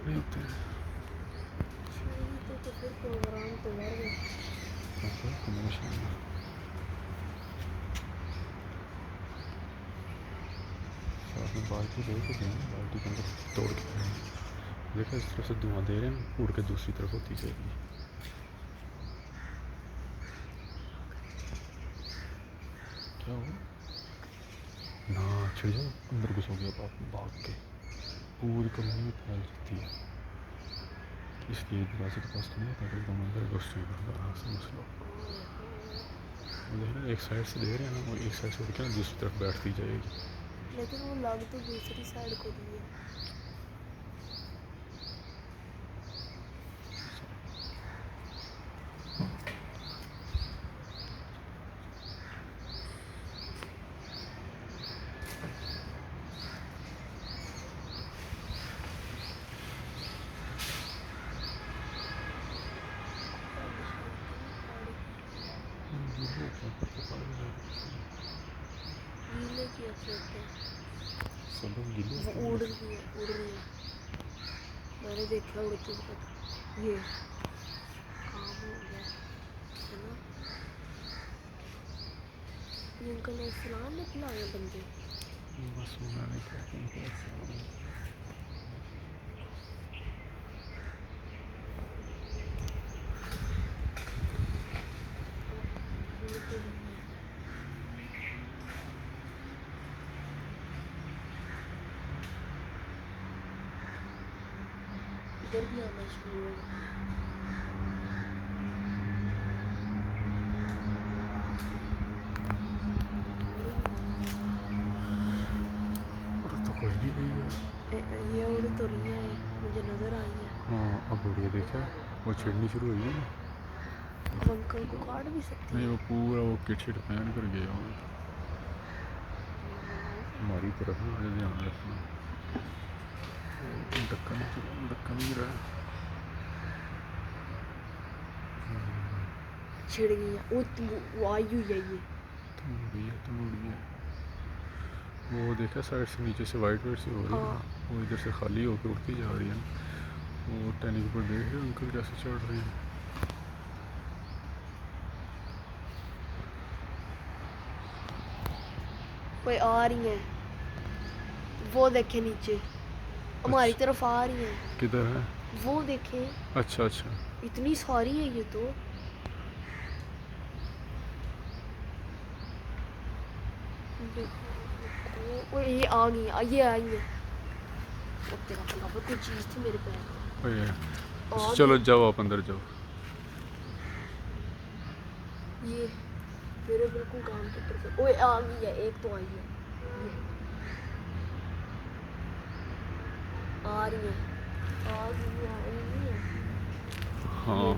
रहे होते हैं। तो फिर प्रोग्राम तो बढ़ गया। बाल्टी ले के दें, बाल्टी के अंदर तोड़ के दें। देखा इस तरफ से धुआं दे रहे हैं, उड़ के दूसरी तरफ होती जाएगी। क्या हुआ ना, छिड़ जाओ अंदर घुस हो गया, भाग के पूरी कॉलोनी में फैल जाती है। इसलिए दरवाजे के पास तो नहीं आता, एकदम अंदर घुस जाएगा। समझ लो, देख रहे एक साइड से दे रहे हैं ना, वो एक साइड से उड़ के ना दूसरी तरफ बैठती जाएगी। लेकिन वो लग तो दूसरी साइड को दी है। गीले किया खेलते हैं, सब लोग गिले वो उड़ रही है, उड़ रही है। मैंने देखा उड़ती हुई। ये काम हो गया है ना। इनका लोग सलाम में खिलाए बंदे। बस मैंने क्या इधर भी आना शुरू हो गया। तो कोई नहीं गई है। ये उड़ तो रही है, मुझे नजर आई है। हाँ अब उड़िए, देखा वो छिड़नी शुरू हुई है ना। अंकल को काट भी सकती नहीं है। वो पूरा वो किट पहन कर गया हो हमारी तरफ ना, ध्यान रखना। धक्का नहीं रहा है। छिड़ गई है। वो आई हुई है ये। तुम उड़िए। वो देखा साइड से नीचे से वाइट सी हो रही है, वो इधर से खाली होकर उड़ती जा रही है ना। वो टैनिक पर देख रहे हो अंकल कैसे चढ़ रहे हैं। कोई आ रही है, वो देखे नीचे हमारी अच्छा। तरफ आ रही है। किधर है? वो देखे। अच्छा अच्छा। इतनी सारी है ये तो। वो ये आ गई, ये आई है। तेरा कोई चीज थी मेरे पैर में। चलो जाओ आप अंदर जाओ। ये मेरे बिल्कुल कान के ऊपर। ओए आ गई है, एक तो आई है। ये आ रही है, आ रही है। हाँ